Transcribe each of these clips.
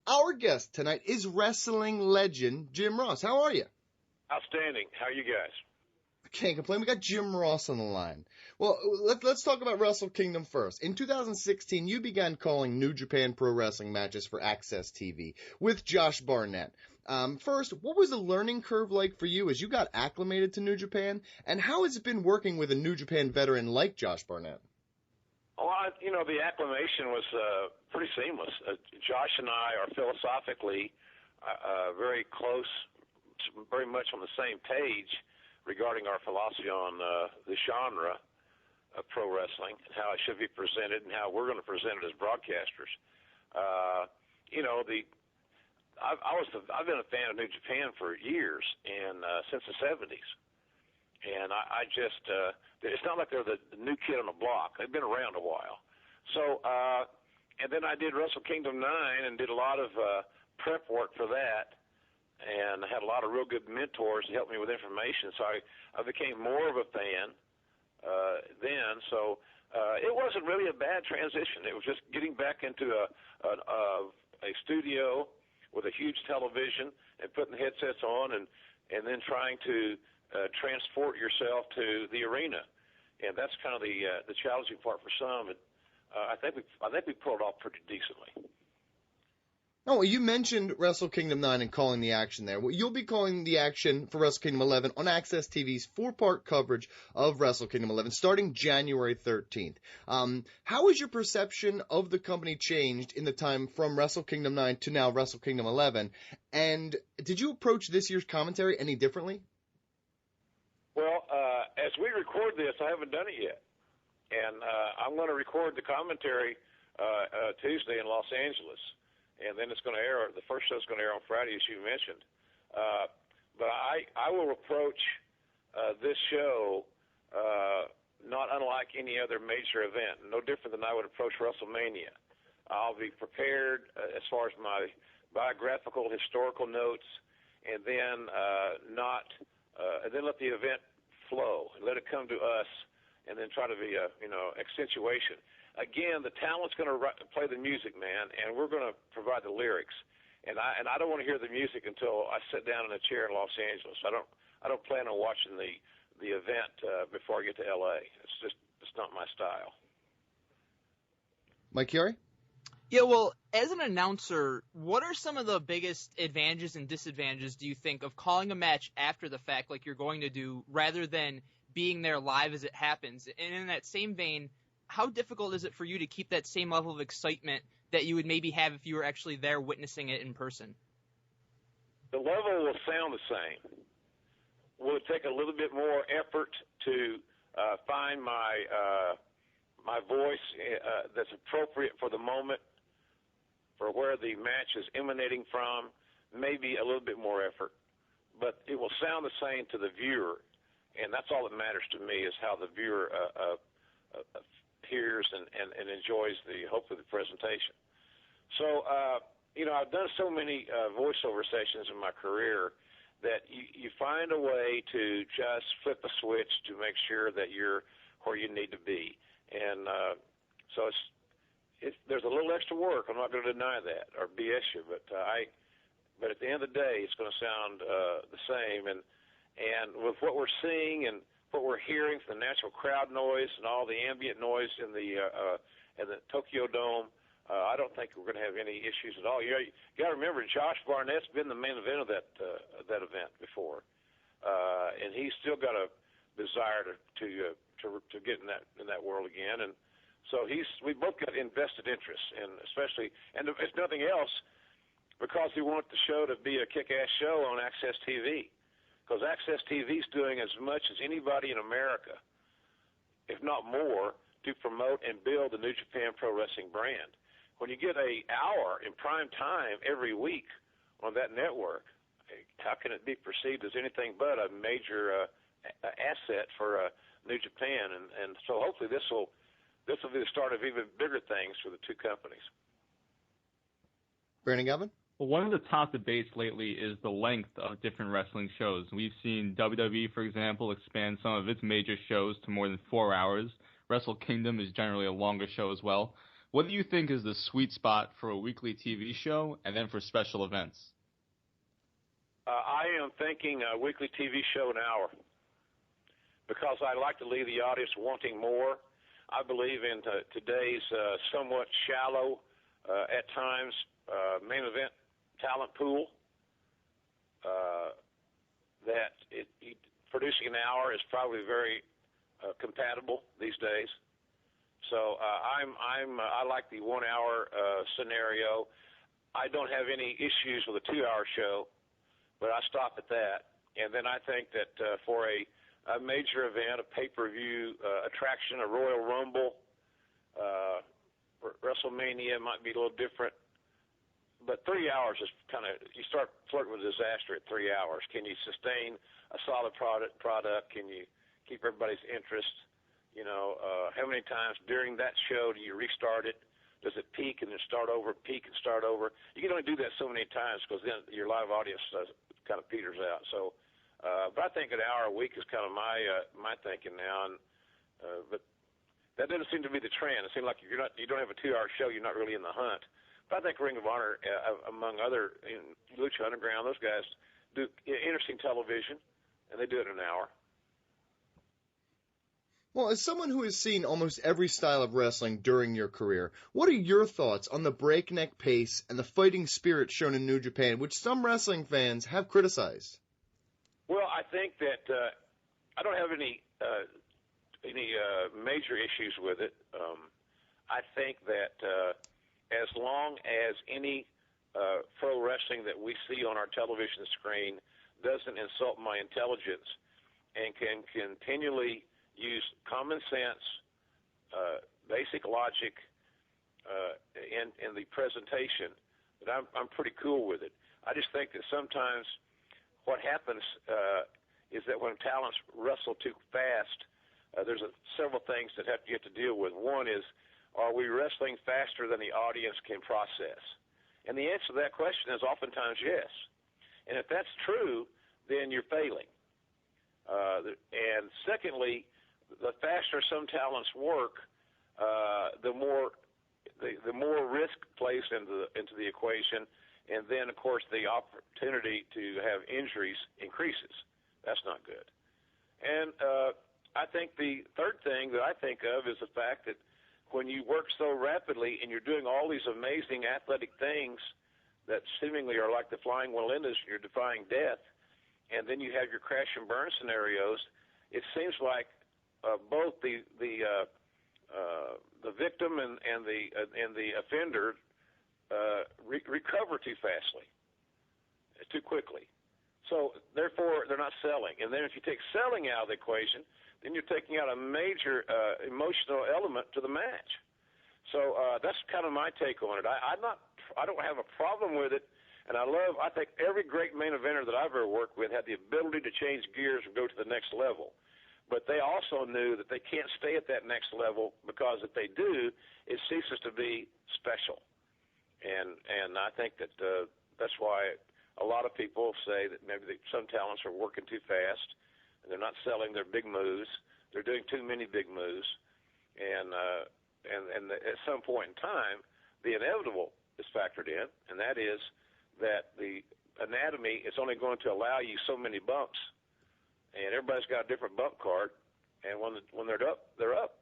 Our guest tonight is wrestling legend Jim Ross. How are you? Outstanding. How are you guys? Can't complain. We got Jim Ross on the line. Well, let's talk about Wrestle Kingdom first. In 2016, you began calling New Japan Pro Wrestling matches for Access TV with Josh Barnett. First, what was the learning curve like for you as you got acclimated to New Japan, and how has it been working with a New Japan veteran like Josh Barnett? Well, the acclimation was pretty seamless. Josh and I are philosophically very close, very much on the same page regarding our philosophy on the genre of pro wrestling and how it should be presented and how we're going to present it as broadcasters. I've been a fan of New Japan for years and since the 70s, and I just it's not like they're the new kid on the block. They've been around a while. So and then I did Wrestle Kingdom 9 and did a lot of prep work for that. And I had a lot of real good mentors to help me with information, so I became more of a fan then. So it wasn't really a bad transition. It was just getting back into a studio with a huge television and putting the headsets on and then trying to transport yourself to the arena. And that's kind of the challenging part for some. And I think we pulled it off pretty decently. Oh, well, you mentioned Wrestle Kingdom 9 and calling the action there. Well, you'll be calling the action for Wrestle Kingdom 11 on Access TV's 4-part coverage of Wrestle Kingdom 11 starting January 13th. How has your perception of the company changed in the time from Wrestle Kingdom 9 to now Wrestle Kingdom 11? And did you approach this year's commentary any differently? Well, as we record this, I haven't done it yet. And I'm going to record the commentary Tuesday in Los Angeles. And then it's going to air. The first show's going to air on Friday, as you mentioned. But I will approach this show not unlike any other major event, no different than I would approach WrestleMania. I'll be prepared as far as my biographical, historical notes, and then and then let the event flow, and let it come to us, and then try to be a accentuation. Again, the talent's going to play the music, man, and we're going to provide the lyrics. And I don't want to hear the music until I sit down in a chair in Los Angeles. I don't plan on watching the event before I get to L.A. It's not my style. Mike Chiari? Yeah, well, as an announcer, what are some of the biggest advantages and disadvantages, do you think, of calling a match after the fact like you're going to do rather than being there live as it happens? And in that same vein, how difficult is it for you to keep that same level of excitement that you would maybe have if you were actually there witnessing it in person? The level will sound the same. Will it take a little bit more effort to find my voice that's appropriate for the moment, for where the match is emanating from? Maybe a little bit more effort, but it will sound the same to the viewer, and that's all that matters to me is how the viewer hears and enjoys hopefully the presentation. So, I've done so many voiceover sessions in my career that you find a way to just flip a switch to make sure that you're where you need to be. And so there's a little extra work. I'm not going to deny that or BS you, but at the end of the day, it's going to sound the same. And with what we're seeing and what we're hearing from the natural crowd noise and all the ambient noise in the Tokyo Dome, I don't think we're going to have any issues at all. You got to remember, Josh Barnett's been the main event of that event before, and he's still got a desire to get in that world again. And so we both got invested interests, and especially, and if nothing else, because we want the show to be a kick-ass show on Access TV. Because Access TV is doing as much as anybody in America, if not more, to promote and build the New Japan Pro Wrestling brand. When you get an hour in prime time every week on that network, how can it be perceived as anything but a major asset for New Japan? And so hopefully this will be the start of even bigger things for the two companies. Brandon Galvin? Well, one of the top debates lately is the length of different wrestling shows. We've seen WWE, for example, expand some of its major shows to more than 4 hours. Wrestle Kingdom is generally a longer show as well. What do you think is the sweet spot for a weekly TV show and then for special events? I am thinking a weekly TV show an hour, because I like to leave the audience wanting more. I believe in today's somewhat shallow, at times, main event talent pool, that producing an hour is probably very compatible these days. So I like the 1 hour scenario. I don't have any issues with a 2-hour show, but I stop at that. And then I think that for a major event, a pay-per-view attraction, a Royal Rumble, WrestleMania might be a little different. But 3 hours is kind of, you start flirting with disaster at 3 hours. Can you sustain a solid product? Can you keep everybody's interest? You know, how many times during that show do you restart it? Does it peak and then start over, peak and start over? You can only do that so many times, because then your live audience kind of peters out. So, but I think an hour a week is kind of my thinking now. And but that doesn't seem to be the trend. It seems like you don't have a 2-hour show, you're not really in the hunt. But I think Ring of Honor, among other, Lucha Underground, those guys do interesting television, and they do it in an hour. Well, as someone who has seen almost every style of wrestling during your career, what are your thoughts on the breakneck pace and the fighting spirit shown in New Japan, which some wrestling fans have criticized? Well, I think that I don't have any major issues with it. I think that as long as any pro wrestling that we see on our television screen doesn't insult my intelligence and can continually use common sense, basic logic in the presentation, that I'm pretty cool with it. I just think that sometimes what happens is that when talents wrestle too fast, there's several things that you have to deal with. One is, are we wrestling faster than the audience can process? And the answer to that question is oftentimes yes. And if that's true, then you're failing. And secondly, the faster some talents work, the more risk placed into the equation, and then of course the opportunity to have injuries increases. That's not good. And I think the third thing that I think of is the fact that when you work so rapidly and you're doing all these amazing athletic things that seemingly are like the flying Walendas, you're defying death, and then you have your crash and burn scenarios, it seems like both the victim and the offender recover too quickly. So therefore, they're not selling. And then if you take selling out of the equation, then you're taking out a major emotional element to the match. So that's kind of my take on it. I don't have a problem with it, and I think every great main eventer that I've ever worked with had the ability to change gears and go to the next level. But they also knew that they can't stay at that next level, because if they do, it ceases to be special. And I think that that's why a lot of people say that maybe some talents are working too fast, and they're not selling their big moves. They're doing too many big moves, and at some point in time, the inevitable is factored in, and that is that the anatomy is only going to allow you so many bumps, and everybody's got a different bump card, and when they're up, they're up.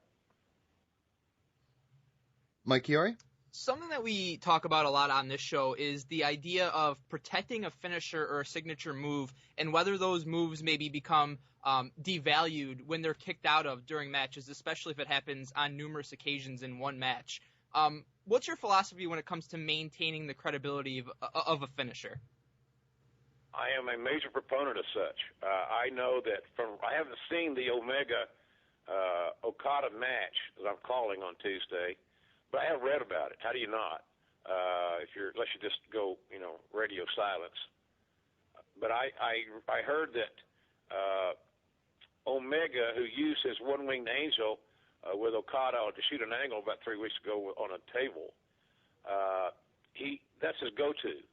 Mike Chiari? Something that we talk about a lot on this show is the idea of protecting a finisher or a signature move, and whether those moves maybe become devalued when they're kicked out of during matches, especially if it happens on numerous occasions in one match. What's your philosophy when it comes to maintaining the credibility of a finisher? I am a major proponent of such. I know that I haven't seen the Omega Okada match that I'm calling on Tuesday, but I have read about it. How do you not? Unless you just go, radio silence. But I heard that Omega, who used his one-winged angel with Okada to shoot an angle about 3 weeks ago on a table, that's his go-to,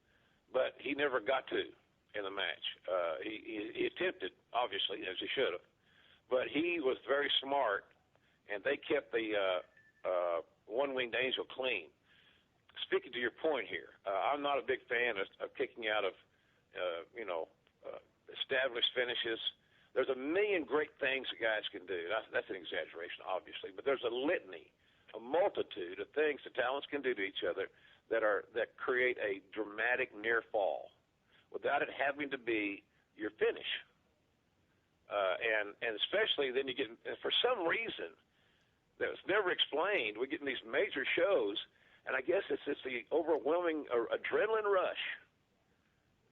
but he never got to in the match. He attempted, obviously, as he should have, but he was very smart, and they kept the one-winged angel clean. Speaking to your point here, I'm not a big fan of kicking out of, established finishes. There's a million great things that guys can do. That's an exaggeration, obviously, but there's a litany, a multitude of things that talents can do to each other that create a dramatic near fall without it having to be your finish. And especially then you get, for some reason that was never explained, we get in these major shows, and I guess it's the overwhelming adrenaline rush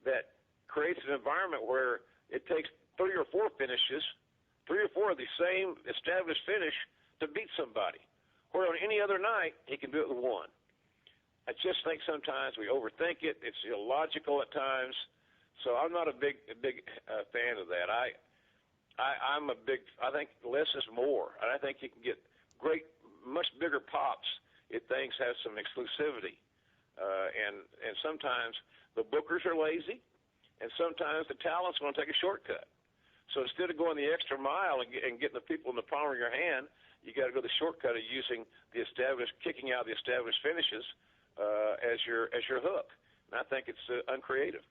that creates an environment where it takes 3 or 4 finishes, 3 or 4 of the same established finish to beat somebody. Where on any other night, he can do it with 1. I just think sometimes we overthink it. It's illogical at times. So I'm not a big fan of that. I think less is more. And I think you can get great, much bigger pops if things have some exclusivity. And sometimes the bookers are lazy, and sometimes the talent's going to take a shortcut. So instead of going the extra mile and getting the people in the palm of your hand, you got to go the shortcut of using kicking out the established finishes as your hook. And I think it's uncreative.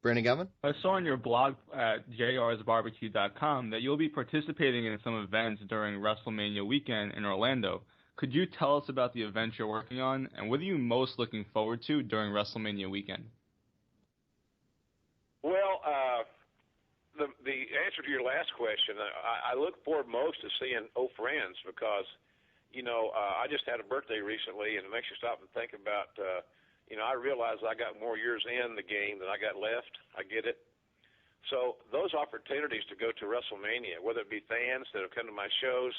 Brandon Galvin? I saw on your blog at jrsbarbecue.com that you'll be participating in some events during WrestleMania weekend in Orlando. Could you tell us about the events you're working on, and what are you most looking forward to during WrestleMania weekend? Well, the answer to your last question, I look forward most to seeing old friends because, I just had a birthday recently, and it makes you stop and think about, I realize I got more years in the game than I got left. I get it. So those opportunities to go to WrestleMania, whether it be fans that have come to my shows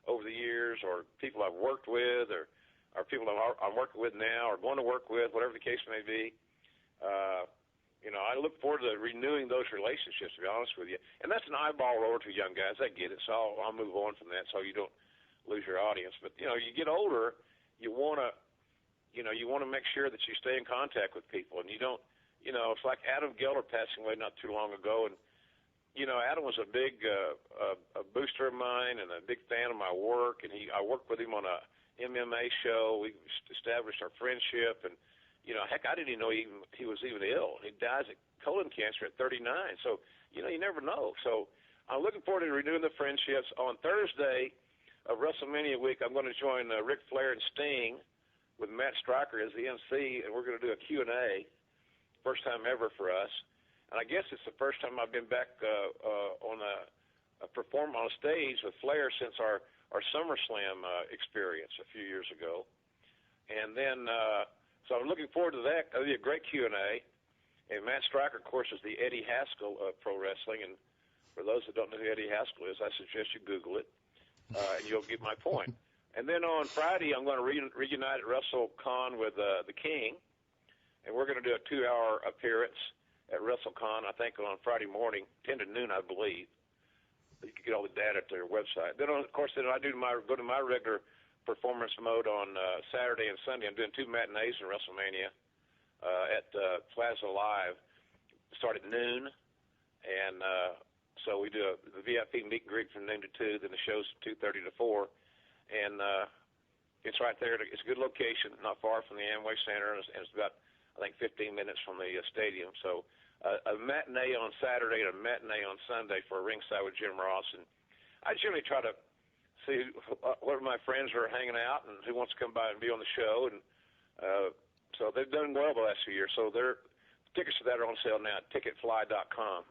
over the years or people I've worked with or people I'm working with now or going to work with, whatever the case may be, I look forward to renewing those relationships, to be honest with you. And that's an eyeball roller to young guys. I get it. So I'll move on from that so you don't lose your audience. But, you get older, you want to make sure that you stay in contact with people. And you don't, it's like Adam Geller passing away not too long ago. And, Adam was a big a booster of mine and a big fan of my work. And I worked with him on a MMA show. We established our friendship. And, heck, I didn't even know he was even ill. He dies of colon cancer at 39. So, you never know. So I'm looking forward to renewing the friendships. On Thursday of WrestleMania week, I'm going to join Ric Flair and Sting with Matt Stryker as the MC, and we're going to do a Q&A, first time ever for us. And I guess it's the first time I've been back perform on a stage with Flair since our SummerSlam experience a few years ago. And then, so I'm looking forward to that. It'll be a great Q&A. And Matt Stryker, of course, is the Eddie Haskell of pro wrestling. And for those that don't know who Eddie Haskell is, I suggest you Google it, and you'll get my point. And then on Friday, I'm going to reunite at WrestleCon with the King, and we're going to do a 2-hour appearance at WrestleCon, I think, on Friday morning, 10 to noon, I believe. You can get all the data at their website. Then, of course, I go to my regular performance mode on Saturday and Sunday. I'm doing 2 matinees in WrestleMania at Plaza Live. Start at noon, and so we do the VIP meet and greet from noon to 2. Then the show's 2:30 to 4, and it's right there. It's a good location, not far from the Amway Center, and it's about, I think, 15 minutes from the stadium. So a matinee on Saturday and a matinee on Sunday for a ringside with Jim Ross. And I generally try to see what my friends are hanging out and who wants to come by and be on the show. And so they've done well the last few years. So tickets to that are on sale now at ticketfly.com.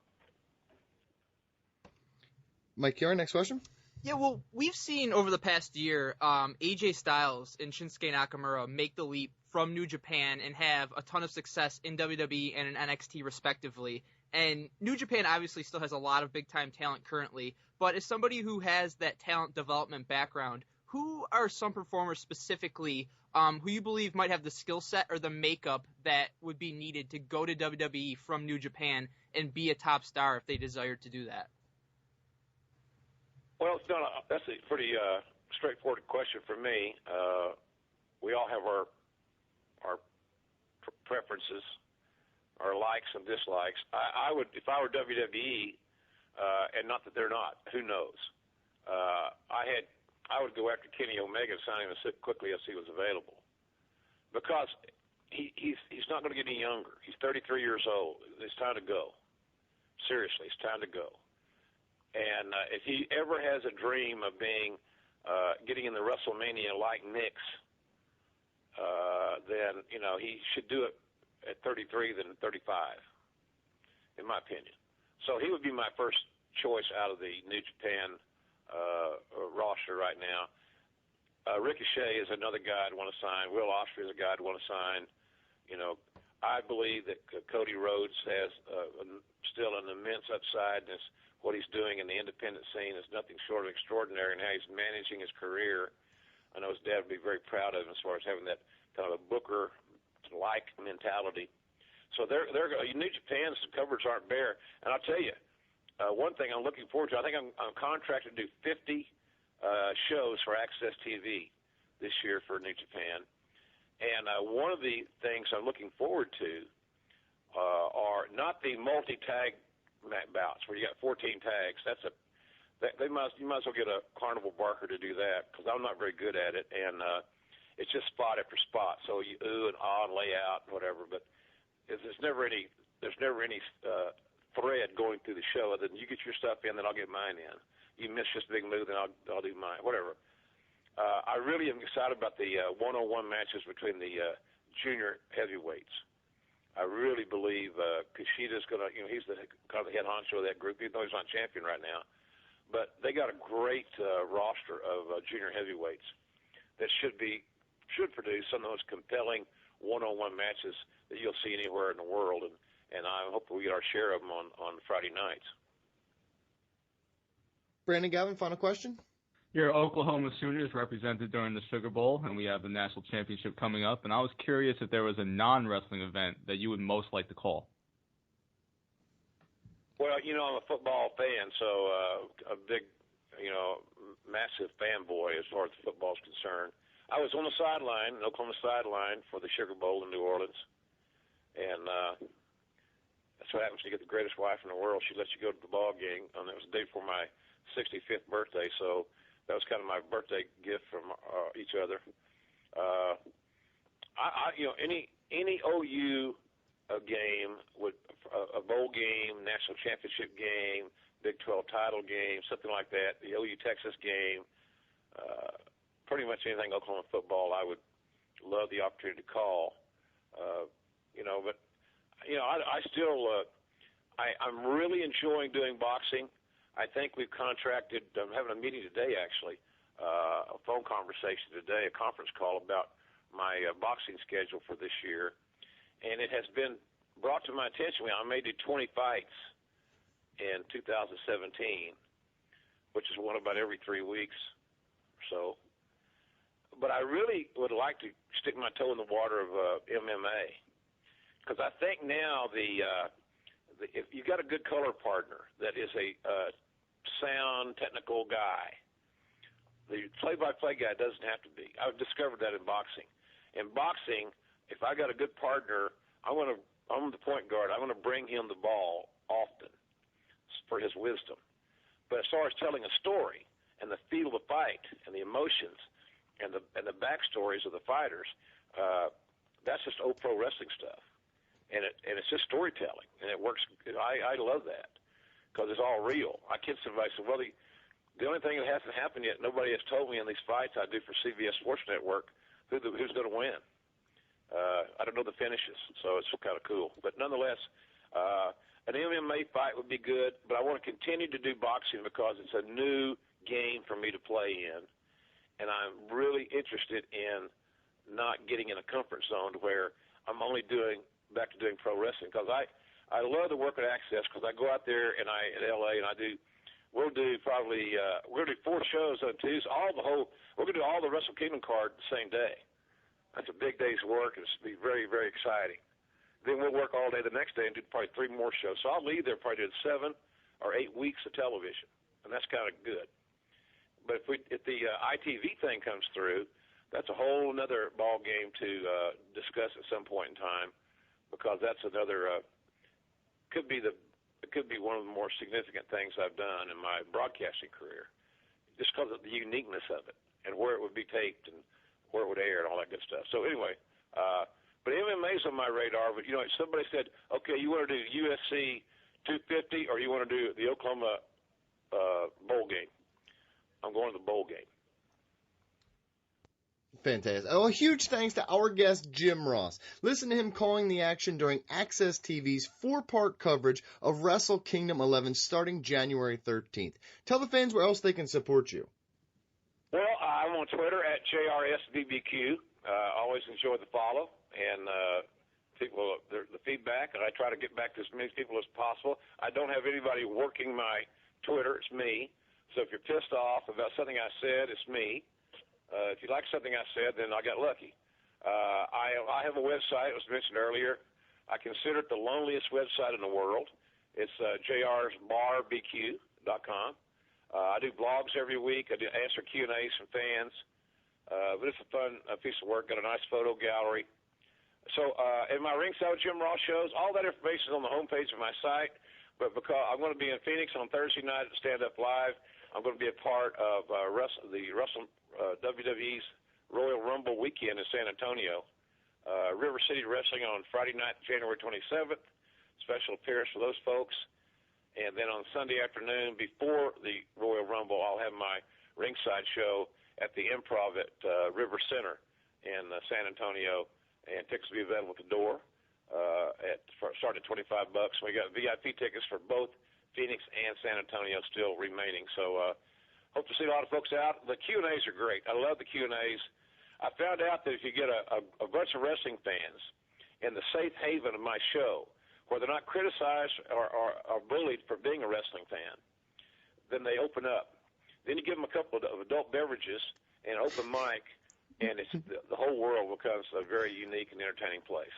Mike Chiara, next question. Yeah, well, we've seen over the past year AJ Styles and Shinsuke Nakamura make the leap from New Japan and have a ton of success in WWE and in NXT respectively. And New Japan obviously still has a lot of big-time talent currently, but as somebody who has that talent development background, who are some performers specifically who you believe might have the skill set or the makeup that would be needed to go to WWE from New Japan and be a top star if they desired to do that? Well, that's a pretty straightforward question for me. We all have our preferences, our likes and dislikes. I would, if I were WWE, and not that they're not, who knows? I would go after Kenny Omega and sign him as quickly as he was available, because he's not going to get any younger. He's 33 years old. It's time to go. Seriously, it's time to go. And if he ever has a dream of getting in the WrestleMania like Knicks, then he should do it at 33 than 35, in my opinion. So he would be my first choice out of the New Japan roster right now. Ricochet is another guy I'd want to sign. Will Ospreay is a guy I'd want to sign. I believe that Cody Rhodes has still an immense upside. What he's doing in the independent scene is nothing short of extraordinary, and how he's managing his career. I know his dad would be very proud of him as far as having that kind of a Booker-like mentality. So New Japan's coverage aren't bare. And I'll tell you, one thing I'm looking forward to, I think I'm contracted to do 50 shows for Access TV this year for New Japan. And one of the things I'm looking forward to are not the multi-tag bouts where you got 14 tags. You might as well get a carnival barker to do that, because I'm not very good at it, and it's just spot after spot. So you ooh and ah and lay out and whatever, but there's never any thread going through the show other than you get your stuff in, then I'll get mine in. You miss just a big move, then I'll do mine, whatever. I really am excited about the one-on-one matches between the junior heavyweights. I really believe Kushida's going to, he's kind of the head honcho of that group, even though he's not champion right now. But they got a great roster of junior heavyweights that should produce some of the most compelling one-on-one matches that you'll see anywhere in the world. And I hope we get our share of them on Friday nights. Brandon Gavin, final question? Your Oklahoma Sooners represented during the Sugar Bowl, and we have the national championship coming up. And I was curious if there was a non-wrestling event that you would most like to call. Well, I'm a football fan, so a big, massive fanboy as far as football is concerned. I was on the sideline, Oklahoma sideline, for the Sugar Bowl in New Orleans. And that's what happens when you get the greatest wife in the world. She lets you go to the ball game. And it was the day before my 65th birthday, so that was kind of my birthday gift from each other. Any OU game, a bowl game, national championship game, Big 12 title game, something like that, the OU Texas game, pretty much anything Oklahoma football, I would love the opportunity to call. I'm really enjoying doing boxing. I think we've contracted, I'm having a meeting today actually, a phone conversation today, a conference call about my boxing schedule for this year. And it has been brought to my attention, I may do 20 fights in 2017, which is one about every 3 weeks or so. But I really would like to stick my toe in the water of MMA, because I think now if you got a good color partner that is a sound, technical guy, the play-by-play guy doesn't have to be. I've discovered that in boxing. In boxing, if I got a good partner, I'm the point guard. I'm going to bring him the ball often for his wisdom. But as far as telling a story and the feel of the fight and the emotions and the backstories of the fighters, that's just old pro wrestling stuff. And it's just storytelling, and it works. I love that because it's all real. I kid somebody, so the only thing that hasn't happened yet, nobody has told me in these fights I do for CBS Sports Network who's going to win. I don't know the finishes, so it's kind of cool. But nonetheless, an MMA fight would be good, but I want to continue to do boxing because it's a new game for me to play in, and I'm really interested in not getting in a comfort zone to where I'm only back to doing pro wrestling, because I love the work at Access, because I go out there and at LA and we'll do probably we're going to do 4 shows on Tuesday. We're going to do all the Wrestle Kingdom card the same day. That's a big day's work, and it's going to be very, very exciting. Then we'll work all day the next day and do probably 3 more shows. So I'll leave there probably doing 7 or 8 weeks of television, and that's kind of good. But if the ITV thing comes through, that's a whole another ball game to discuss at some point in time, because that's another it could be one of the more significant things I've done in my broadcasting career. just because of the uniqueness of it and where it would be taped and where it would air and all that good stuff. So anyway, but MMA's on my radar. But if somebody said, okay, you want to do UFC 250 or you want to do the Oklahoma bowl game, I'm going to the bowl game. Fantastic. Oh, a huge thanks to our guest, Jim Ross. Listen to him calling the action during Access TV's 4-part coverage of Wrestle Kingdom 11 starting January 13th. Tell the fans where else they can support you. Well, I'm on Twitter at JRSBBQ. Always enjoy the follow and the feedback, and I try to get back to as many people as possible. I don't have anybody working my Twitter. It's me. So if you're pissed off about something I said, it's me. If you like something I said, then I got lucky. I have a website. It was mentioned earlier. I consider it the loneliest website in the world. It's jrsbarbq.com. I do blogs every week. I do answer Q&As from fans. But it's a fun piece of work. Got a nice photo gallery. So in my Ringside with Jim Ross shows, all that information is on the homepage of my site. But because I'm going to be in Phoenix on Thursday night at Stand Up Live, I'm going to be a part of WWE's Royal Rumble weekend in San Antonio. River City Wrestling on Friday night, January 27th. Special appearance for those folks. And then on Sunday afternoon, before the Royal Rumble, I'll have my ringside show at the Improv at River Center in San Antonio. And tickets will be available at the door starting at $25. We got VIP tickets for both Phoenix and San Antonio still remaining. So hope to see a lot of folks out. The Q&As are great. I love the Q&As. I found out that if you get a bunch of wrestling fans in the safe haven of my show, where they're not criticized or bullied for being a wrestling fan, then they open up. Then you give them a couple of adult beverages and an open mic, and the whole world becomes a very unique and entertaining place.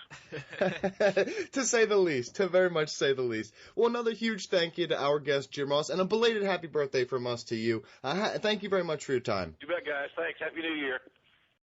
To say the least, to very much say the least. Well, another huge thank you to our guest, Jim Ross, and a belated happy birthday from us to you. Thank you very much for your time. You bet, guys. Thanks. Happy New Year.